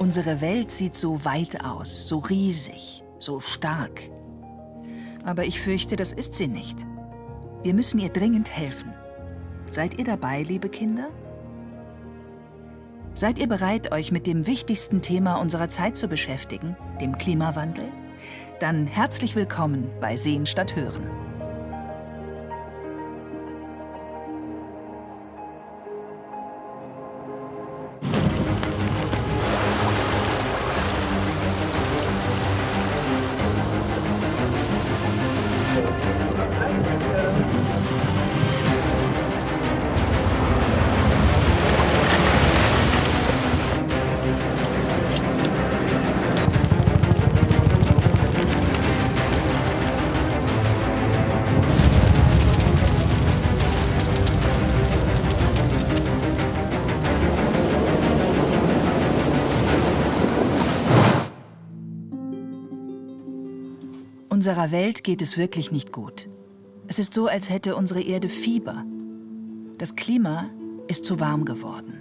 Unsere Welt sieht so weit aus, so riesig, so stark. Aber ich fürchte, das ist sie nicht. Wir müssen ihr dringend helfen. Seid ihr dabei, liebe Kinder? Seid ihr bereit, euch mit dem wichtigsten Thema unserer Zeit zu beschäftigen, dem Klimawandel? Dann herzlich willkommen bei Sehen statt Hören. Unserer Welt geht es wirklich nicht gut. Es ist so, als hätte unsere Erde Fieber. Das Klima ist zu warm geworden.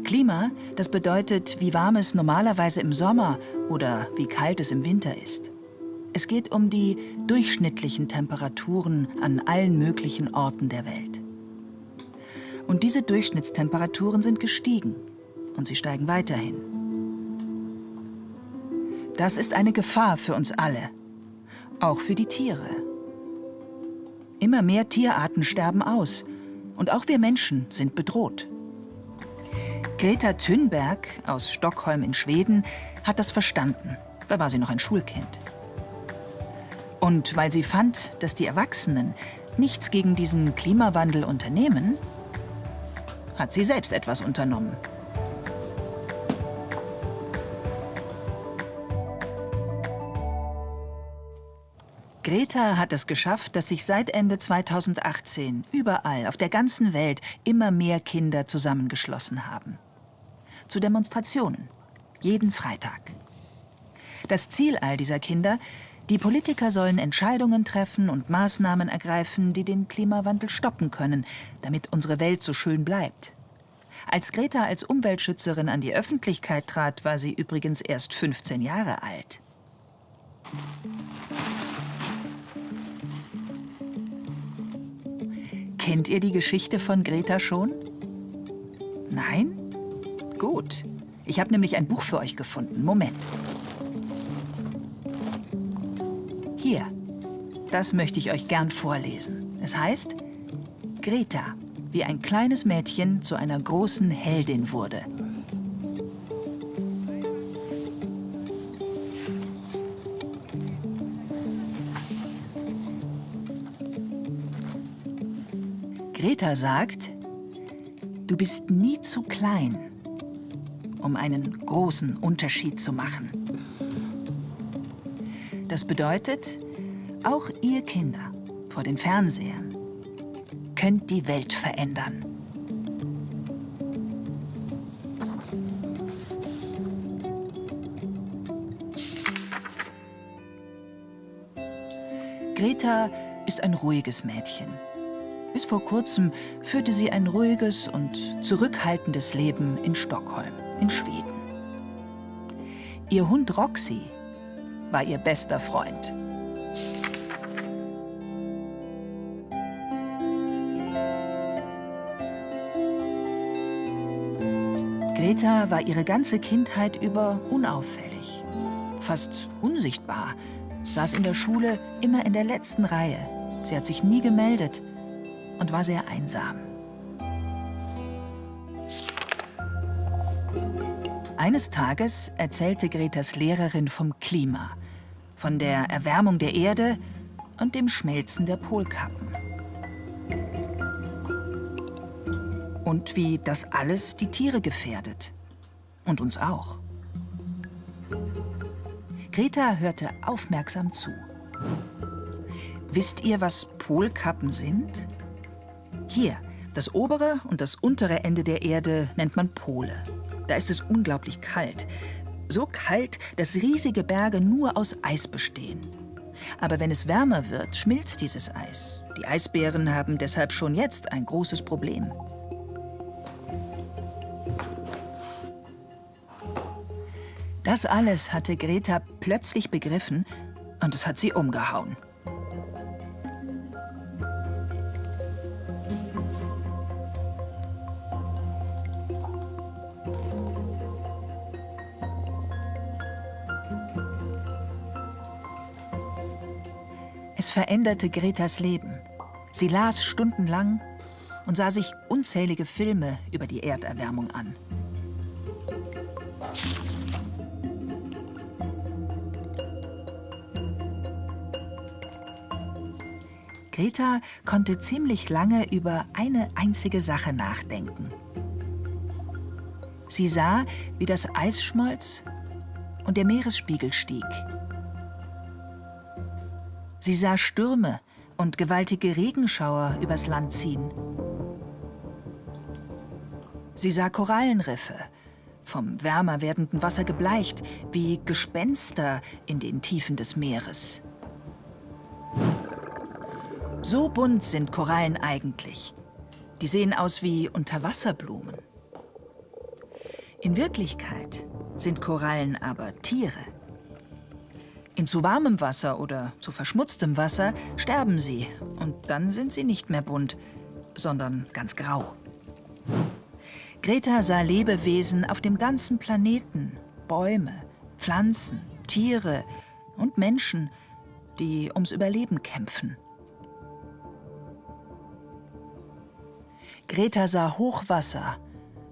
Klima, das bedeutet, wie warm es normalerweise im Sommer oder wie kalt es im Winter ist. Es geht um die durchschnittlichen Temperaturen an allen möglichen Orten der Welt. Und diese Durchschnittstemperaturen sind gestiegen und sie steigen weiterhin. Das ist eine Gefahr für uns alle, auch für die Tiere. Immer mehr Tierarten sterben aus und auch wir Menschen sind bedroht. Greta Thunberg aus Stockholm in Schweden hat das verstanden. Da war sie noch ein Schulkind. Und weil sie fand, dass die Erwachsenen nichts gegen diesen Klimawandel unternehmen, hat sie selbst etwas unternommen. Greta hat es geschafft, dass sich seit Ende 2018 überall auf der ganzen Welt immer mehr Kinder zusammengeschlossen haben. Zu Demonstrationen, jeden Freitag. Das Ziel all dieser Kinder: die Politiker sollen Entscheidungen treffen und Maßnahmen ergreifen, die den Klimawandel stoppen können, damit unsere Welt so schön bleibt. Als Greta als Umweltschützerin an die Öffentlichkeit trat, war sie übrigens erst 15 Jahre alt. Kennt ihr die Geschichte von Greta schon? Nein? Gut. Ich habe nämlich ein Buch für euch gefunden. Moment. Hier. Das möchte ich euch gern vorlesen. Es heißt Greta, wie ein kleines Mädchen zu einer großen Heldin wurde. Greta sagt, du bist nie zu klein, um einen großen Unterschied zu machen. Das bedeutet, auch ihr Kinder vor den Fernsehern könnt die Welt verändern. Greta ist ein ruhiges Mädchen. Bis vor kurzem führte sie ein ruhiges und zurückhaltendes Leben in Stockholm, in Schweden. Ihr Hund Roxy war ihr bester Freund. Greta war ihre ganze Kindheit über unauffällig, fast unsichtbar, saß in der Schule immer in der letzten Reihe. Sie hat sich nie gemeldet und war sehr einsam. Eines Tages erzählte Gretas Lehrerin vom Klima, von der Erwärmung der Erde und dem Schmelzen der Polkappen. Und wie das alles die Tiere gefährdet. Und uns auch. Greta hörte aufmerksam zu. Wisst ihr, was Polkappen sind? Hier, das obere und das untere Ende der Erde nennt man Pole. Da ist es unglaublich kalt. So kalt, dass riesige Berge nur aus Eis bestehen. Aber wenn es wärmer wird, schmilzt dieses Eis. Die Eisbären haben deshalb schon jetzt ein großes Problem. Das alles hatte Greta plötzlich begriffen und es hat sie umgehauen. Es veränderte Gretas Leben. Sie las stundenlang und sah sich unzählige Filme über die Erderwärmung an. Greta konnte ziemlich lange über eine einzige Sache nachdenken. Sie sah, wie das Eis schmolz und der Meeresspiegel stieg. Sie sah Stürme und gewaltige Regenschauer übers Land ziehen. Sie sah Korallenriffe, vom wärmer werdenden Wasser gebleicht, wie Gespenster in den Tiefen des Meeres. So bunt sind Korallen eigentlich. Die sehen aus wie Unterwasserblumen. In Wirklichkeit sind Korallen aber Tiere. In zu warmem Wasser oder zu verschmutztem Wasser sterben sie und dann sind sie nicht mehr bunt, sondern ganz grau. Greta sah Lebewesen auf dem ganzen Planeten, Bäume, Pflanzen, Tiere und Menschen, die ums Überleben kämpfen. Greta sah Hochwasser,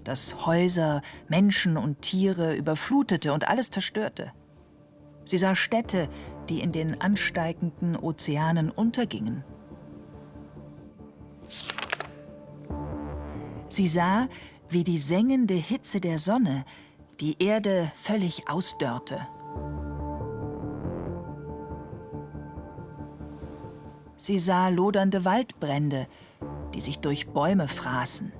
das Häuser, Menschen und Tiere überflutete und alles zerstörte. Sie sah Städte, die in den ansteigenden Ozeanen untergingen. Sie sah, wie die sengende Hitze der Sonne die Erde völlig ausdörrte. Sie sah lodernde Waldbrände, die sich durch Bäume fraßen.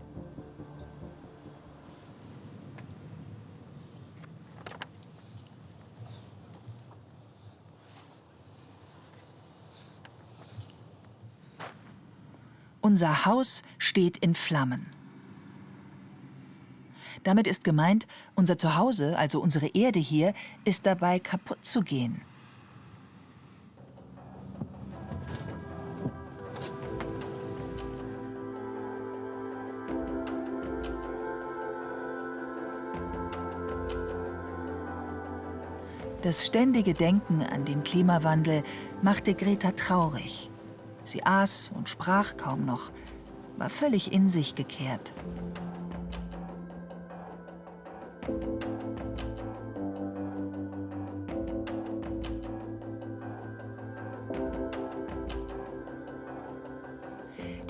Unser Haus steht in Flammen. Damit ist gemeint, unser Zuhause, also unsere Erde hier, ist dabei kaputt zu gehen. Das ständige Denken an den Klimawandel machte Greta traurig. Sie aß und sprach kaum noch, war völlig in sich gekehrt.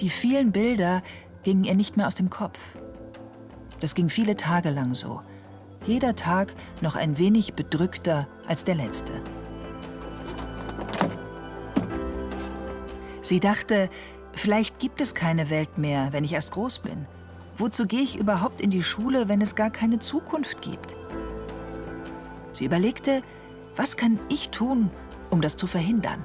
Die vielen Bilder gingen ihr nicht mehr aus dem Kopf. Das ging viele Tage lang so. Jeder Tag noch ein wenig bedrückter als der letzte. Sie dachte, vielleicht gibt es keine Welt mehr, wenn ich erst groß bin. Wozu gehe ich überhaupt in die Schule, wenn es gar keine Zukunft gibt? Sie überlegte, was kann ich tun, um das zu verhindern?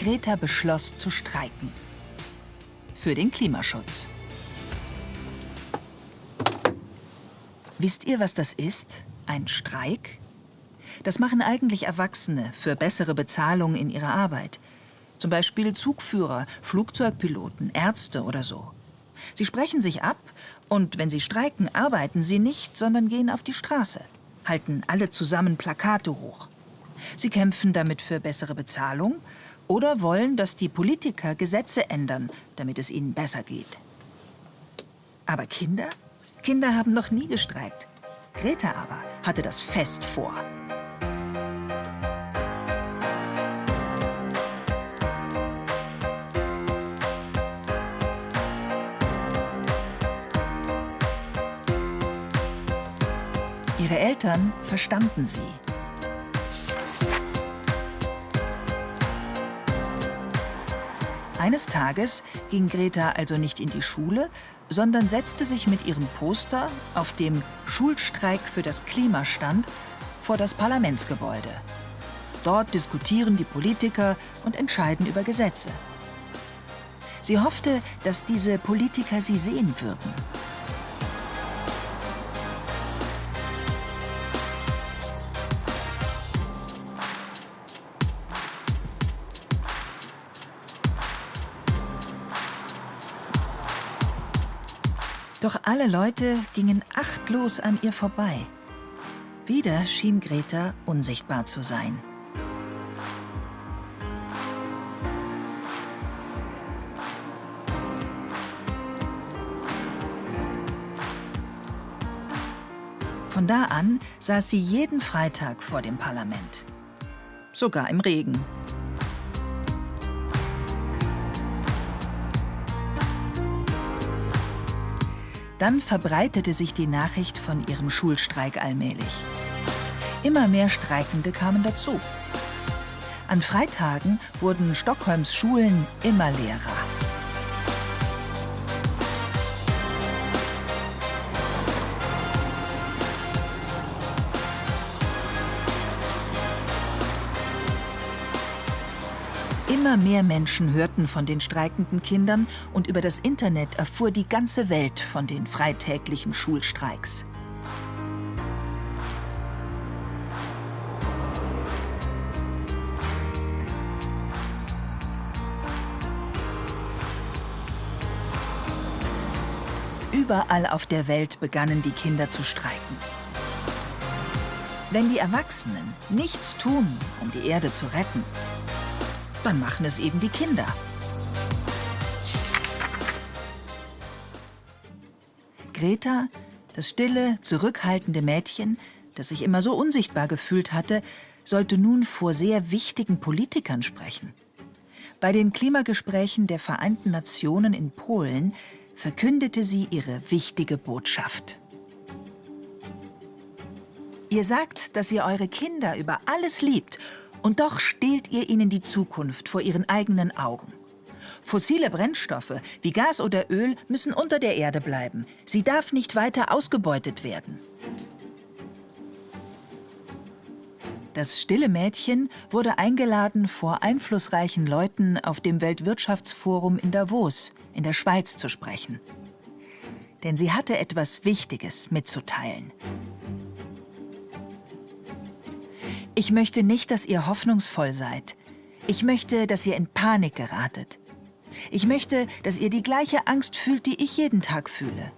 Greta beschloss zu streiken. Für den Klimaschutz. Wisst ihr, was das ist? Ein Streik? Das machen eigentlich Erwachsene für bessere Bezahlung in ihrer Arbeit. Zum Beispiel Zugführer, Flugzeugpiloten, Ärzte oder so. Sie sprechen sich ab und wenn sie streiken, arbeiten sie nicht, sondern gehen auf die Straße, halten alle zusammen Plakate hoch. Sie kämpfen damit für bessere Bezahlung oder wollen, dass die Politiker Gesetze ändern, damit es ihnen besser geht. Aber Kinder? Kinder haben noch nie gestreikt. Greta aber hatte das fest vor. Ihre Eltern verstanden sie. Eines Tages ging Greta also nicht in die Schule, sondern setzte sich mit ihrem Poster, auf dem Schulstreik für das Klima stand, vor das Parlamentsgebäude. Dort diskutieren die Politiker und entscheiden über Gesetze. Sie hoffte, dass diese Politiker sie sehen würden. Doch alle Leute gingen achtlos an ihr vorbei. Wieder schien Greta unsichtbar zu sein. Von da an saß sie jeden Freitag vor dem Parlament. Sogar im Regen. Dann verbreitete sich die Nachricht von ihrem Schulstreik allmählich. Immer mehr Streikende kamen dazu. An Freitagen wurden Stockholms Schulen immer leerer. Immer mehr Menschen hörten von den streikenden Kindern und über das Internet erfuhr die ganze Welt von den freitäglichen Schulstreiks. Überall auf der Welt begannen die Kinder zu streiken. Wenn die Erwachsenen nichts tun, um die Erde zu retten, dann machen es eben die Kinder. Greta, das stille, zurückhaltende Mädchen, das sich immer so unsichtbar gefühlt hatte, sollte nun vor sehr wichtigen Politikern sprechen. Bei den Klimagesprächen der Vereinten Nationen in Polen verkündete sie ihre wichtige Botschaft. Ihr sagt, dass ihr eure Kinder über alles liebt, und doch stehlt ihr ihnen die Zukunft vor ihren eigenen Augen. Fossile Brennstoffe wie Gas oder Öl müssen unter der Erde bleiben. Sie darf nicht weiter ausgebeutet werden. Das stille Mädchen wurde eingeladen, vor einflussreichen Leuten auf dem Weltwirtschaftsforum in Davos in der Schweiz zu sprechen. Denn sie hatte etwas Wichtiges mitzuteilen. Ich möchte nicht, dass ihr hoffnungsvoll seid. Ich möchte, dass ihr in Panik geratet. Ich möchte, dass ihr die gleiche Angst fühlt, die ich jeden Tag fühle.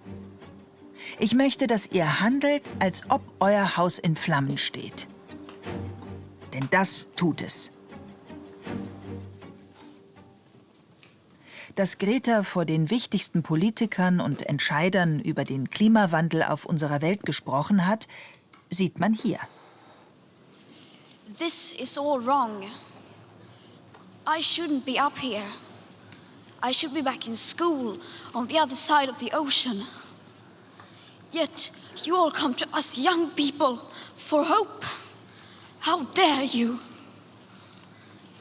Ich möchte, dass ihr handelt, als ob euer Haus in Flammen steht. Denn das tut es. Dass Greta vor den wichtigsten Politikern und Entscheidern über den Klimawandel auf unserer Welt gesprochen hat, sieht man hier. This is all wrong. I shouldn't be up here. I should be back in school on the other side of the ocean. Yet you all come to us young people for hope. How dare you?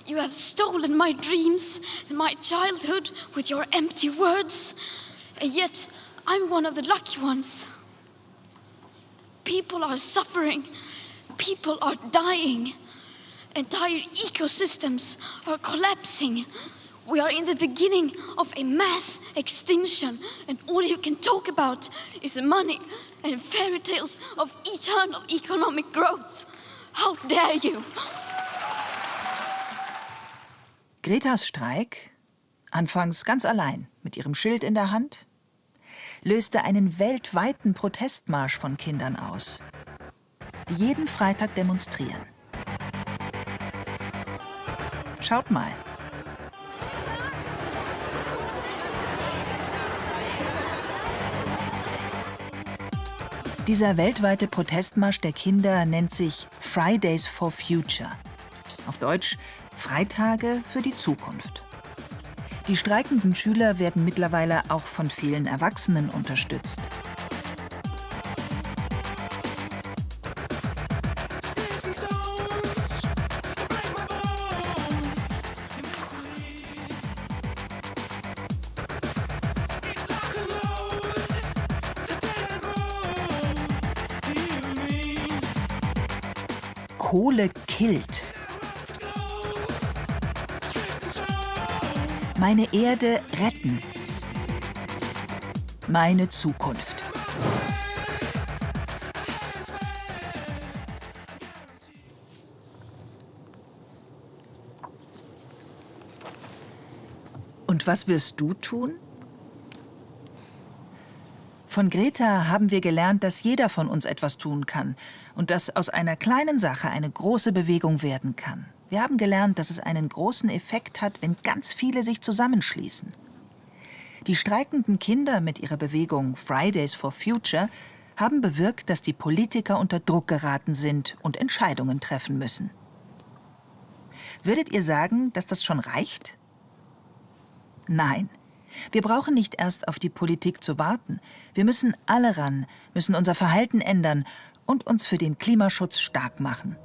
You have stolen my dreams and my childhood with your empty words. And yet I'm one of the lucky ones. People are suffering. People are dying. Entire ecosystems are collapsing. We are in the beginning of a mass extinction, and all you can talk about is money and fairy tales of eternal economic growth. How dare you? Gretas Streik, anfangs ganz allein mit ihrem Schild in der Hand, löste einen weltweiten Protestmarsch von Kindern aus, die jeden Freitag demonstrieren. Schaut mal. Dieser weltweite Protestmarsch der Kinder nennt sich Fridays for Future. Auf Deutsch Freitage für die Zukunft. Die streikenden Schüler werden mittlerweile auch von vielen Erwachsenen unterstützt. Kohle killt. Meine Erde retten. Meine Zukunft. Und was wirst du tun? Von Greta haben wir gelernt, dass jeder von uns etwas tun kann und dass aus einer kleinen Sache eine große Bewegung werden kann. Wir haben gelernt, dass es einen großen Effekt hat, wenn ganz viele sich zusammenschließen. Die streikenden Kinder mit ihrer Bewegung Fridays for Future haben bewirkt, dass die Politiker unter Druck geraten sind und Entscheidungen treffen müssen. Würdet ihr sagen, dass das schon reicht? Nein. Wir brauchen nicht erst auf die Politik zu warten. Wir müssen alle ran, müssen unser Verhalten ändern und uns für den Klimaschutz stark machen.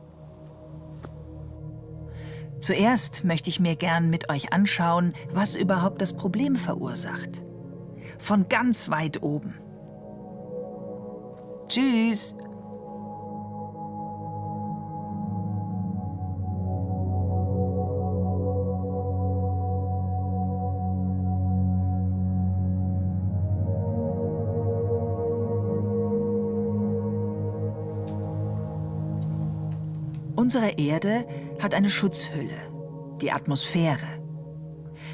Zuerst möchte ich mir gern mit euch anschauen, was überhaupt das Problem verursacht. Von ganz weit oben. Tschüss! Unsere Erde hat eine Schutzhülle, die Atmosphäre.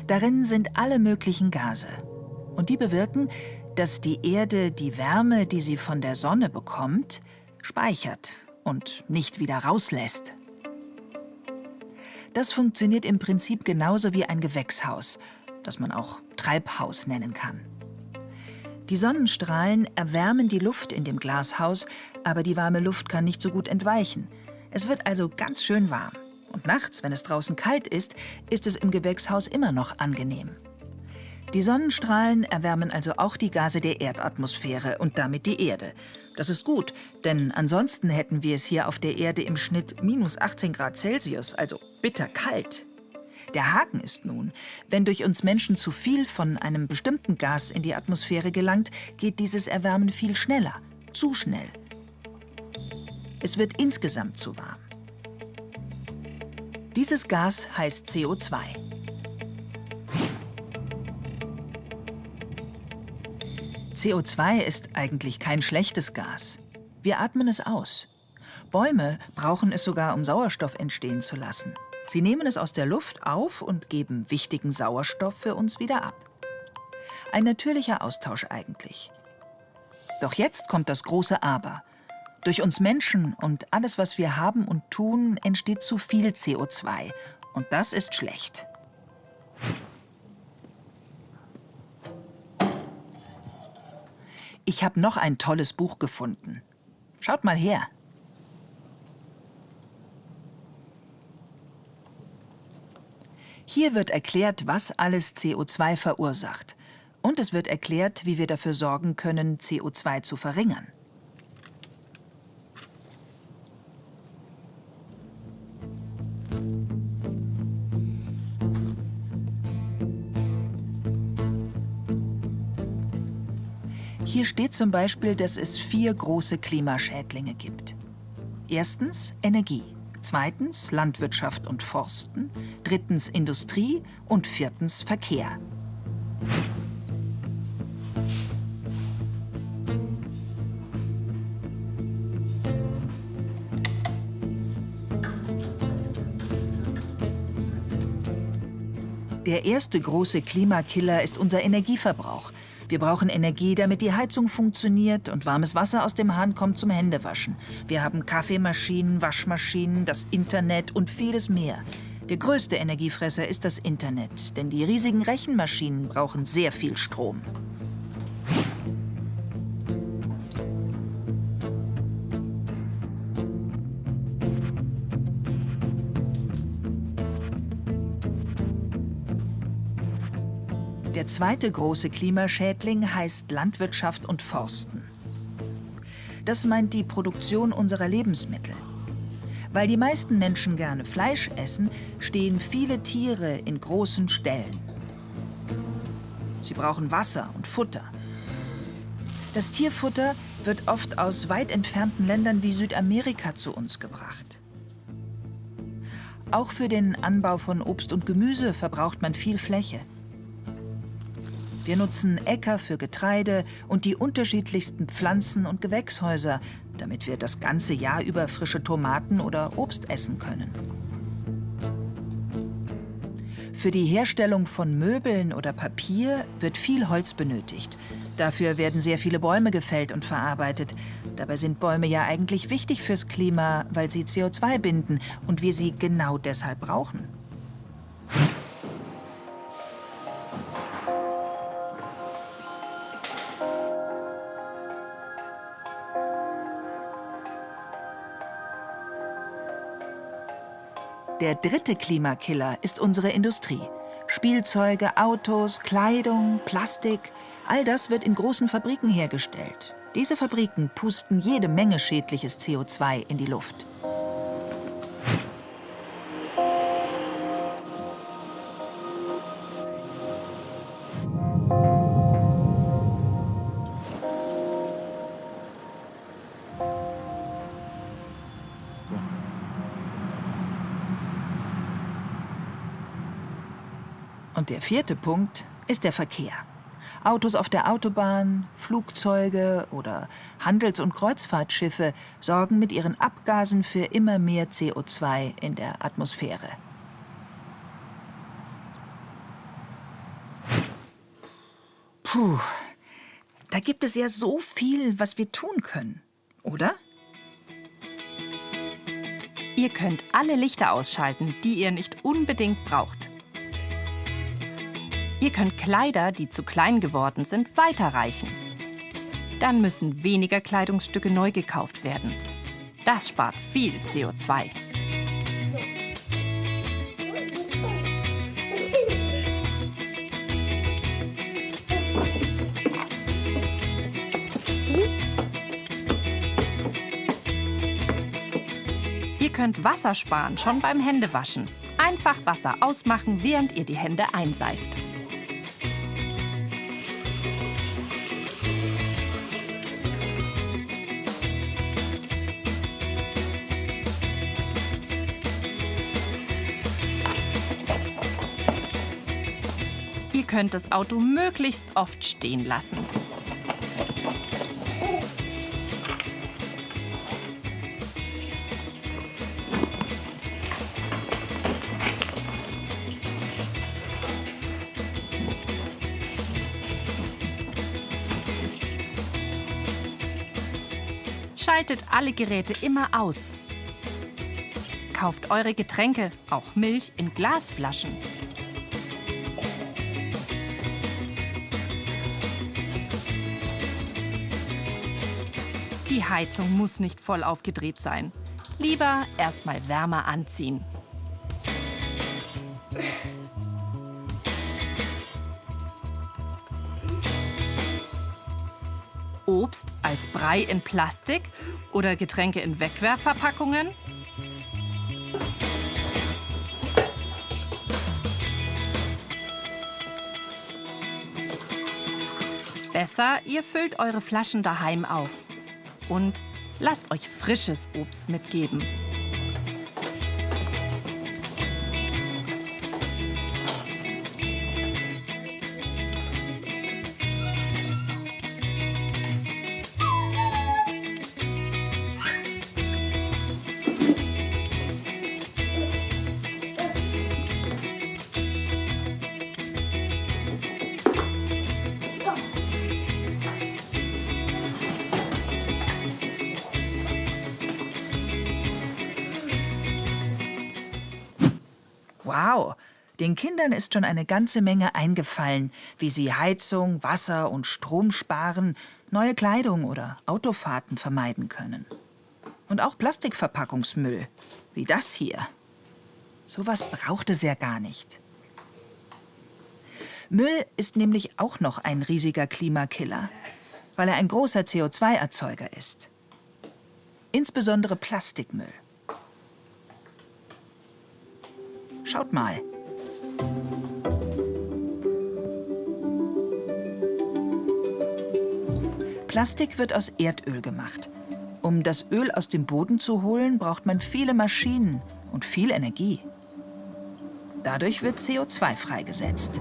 Darin sind alle möglichen Gase. Und die bewirken, dass die Erde die Wärme, die sie von der Sonne bekommt, speichert und nicht wieder rauslässt. Das funktioniert im Prinzip genauso wie ein Gewächshaus, das man auch Treibhaus nennen kann. Die Sonnenstrahlen erwärmen die Luft in dem Glashaus, aber die warme Luft kann nicht so gut entweichen. Es wird also ganz schön warm. Und nachts, wenn es draußen kalt ist es im Gewächshaus immer noch angenehm. Die Sonnenstrahlen erwärmen also auch die Gase der Erdatmosphäre und damit die Erde. Das ist gut, denn ansonsten hätten wir es hier auf der Erde im Schnitt minus 18 Grad Celsius, also bitterkalt. Der Haken ist nun, wenn durch uns Menschen zu viel von einem bestimmten Gas in die Atmosphäre gelangt, geht dieses Erwärmen viel schneller, zu schnell. Es wird insgesamt zu warm. Dieses Gas heißt CO2. CO2 ist eigentlich kein schlechtes Gas. Wir atmen es aus. Bäume brauchen es sogar, um Sauerstoff entstehen zu lassen. Sie nehmen es aus der Luft auf und geben wichtigen Sauerstoff für uns wieder ab. Ein natürlicher Austausch eigentlich. Doch jetzt kommt das große Aber. Durch uns Menschen und alles, was wir haben und tun, entsteht zu viel CO2. Und das ist schlecht. Ich habe noch ein tolles Buch gefunden. Schaut mal her. Hier wird erklärt, was alles CO2 verursacht. Und es wird erklärt, wie wir dafür sorgen können, CO2 zu verringern. Hier steht zum Beispiel, dass es 4 große Klimaschädlinge gibt. Erstens Energie, zweitens Landwirtschaft und Forsten, drittens Industrie und viertens Verkehr. Der erste große Klimakiller ist unser Energieverbrauch. Wir brauchen Energie, damit die Heizung funktioniert und warmes Wasser aus dem Hahn kommt zum Händewaschen. Wir haben Kaffeemaschinen, Waschmaschinen, das Internet und vieles mehr. Der größte Energiefresser ist das Internet, denn die riesigen Rechenmaschinen brauchen sehr viel Strom. Der zweite große Klimaschädling heißt Landwirtschaft und Forsten. Das meint die Produktion unserer Lebensmittel. Weil die meisten Menschen gerne Fleisch essen, stehen viele Tiere in großen Ställen. Sie brauchen Wasser und Futter. Das Tierfutter wird oft aus weit entfernten Ländern wie Südamerika zu uns gebracht. Auch für den Anbau von Obst und Gemüse verbraucht man viel Fläche. Wir nutzen Äcker für Getreide und die unterschiedlichsten Pflanzen und Gewächshäuser, damit wir das ganze Jahr über frische Tomaten oder Obst essen können. Für die Herstellung von Möbeln oder Papier wird viel Holz benötigt. Dafür werden sehr viele Bäume gefällt und verarbeitet. Dabei sind Bäume ja eigentlich wichtig fürs Klima, weil sie CO2 binden und wir sie genau deshalb brauchen. Der dritte Klimakiller ist unsere Industrie. Spielzeuge, Autos, Kleidung, Plastik, all das wird in großen Fabriken hergestellt. Diese Fabriken pusten jede Menge schädliches CO2 in die Luft. Und der vierte Punkt ist der Verkehr. Autos auf der Autobahn, Flugzeuge oder Handels- und Kreuzfahrtschiffe sorgen mit ihren Abgasen für immer mehr CO2 in der Atmosphäre. Puh, da gibt es ja so viel, was wir tun können, oder? Ihr könnt alle Lichter ausschalten, die ihr nicht unbedingt braucht. Ihr könnt Kleider, die zu klein geworden sind, weiterreichen. Dann müssen weniger Kleidungsstücke neu gekauft werden. Das spart viel CO2. Ihr könnt Wasser sparen, schon beim Händewaschen. Einfach Wasser ausmachen, während ihr die Hände einseift. Ihr könnt das Auto möglichst oft stehen lassen. Schaltet alle Geräte immer aus. Kauft eure Getränke, auch Milch, in Glasflaschen. Die Heizung muss nicht voll aufgedreht sein. Lieber erstmal wärmer anziehen. Obst als Brei in Plastik oder Getränke in Wegwerfverpackungen? Besser, ihr füllt eure Flaschen daheim auf. Und lasst euch frisches Obst mitgeben. Wow, den Kindern ist schon eine ganze Menge eingefallen, wie sie Heizung, Wasser und Strom sparen, neue Kleidung oder Autofahrten vermeiden können. Und auch Plastikverpackungsmüll, wie das hier. Sowas braucht es ja gar nicht. Müll ist nämlich auch noch ein riesiger Klimakiller, weil er ein großer CO2-Erzeuger ist. Insbesondere Plastikmüll. Schaut mal. Plastik wird aus Erdöl gemacht. Um das Öl aus dem Boden zu holen, braucht man viele Maschinen und viel Energie. Dadurch wird CO2 freigesetzt.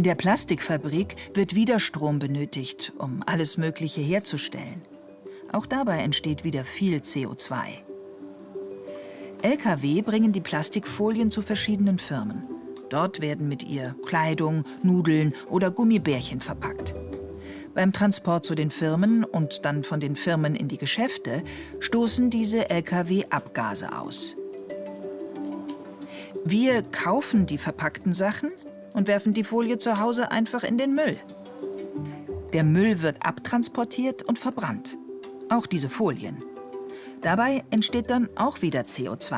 In der Plastikfabrik wird wieder Strom benötigt, um alles Mögliche herzustellen. Auch dabei entsteht wieder viel CO2. Lkw bringen die Plastikfolien zu verschiedenen Firmen. Dort werden mit ihr Kleidung, Nudeln oder Gummibärchen verpackt. Beim Transport zu den Firmen und dann von den Firmen in die Geschäfte stoßen diese Lkw Abgase aus. Wir kaufen die verpackten Sachen und werfen die Folie zu Hause einfach in den Müll. Der Müll wird abtransportiert und verbrannt. Auch diese Folien. Dabei entsteht dann auch wieder CO2.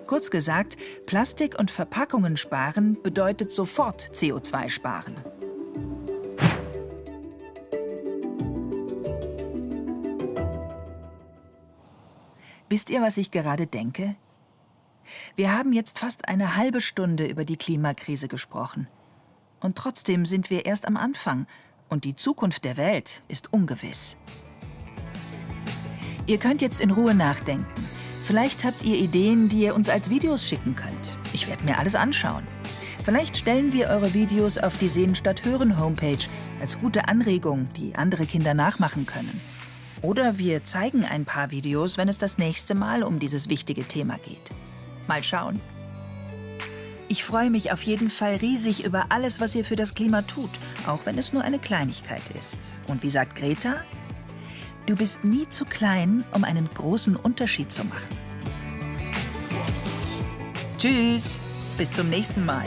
Kurz gesagt, Plastik und Verpackungen sparen bedeutet sofort CO2 sparen. Wisst ihr, was ich gerade denke? Wir haben jetzt fast eine halbe Stunde über die Klimakrise gesprochen. Und trotzdem sind wir erst am Anfang und die Zukunft der Welt ist ungewiss. Ihr könnt jetzt in Ruhe nachdenken. Vielleicht habt ihr Ideen, die ihr uns als Videos schicken könnt. Ich werde mir alles anschauen. Vielleicht stellen wir eure Videos auf die Sehen statt Hören Homepage als gute Anregung, die andere Kinder nachmachen können. Oder wir zeigen ein paar Videos, wenn es das nächste Mal um dieses wichtige Thema geht. Mal schauen. Ich freue mich auf jeden Fall riesig über alles, was ihr für das Klima tut, auch wenn es nur eine Kleinigkeit ist. Und wie sagt Greta? Du bist nie zu klein, um einen großen Unterschied zu machen. Tschüss, bis zum nächsten Mal.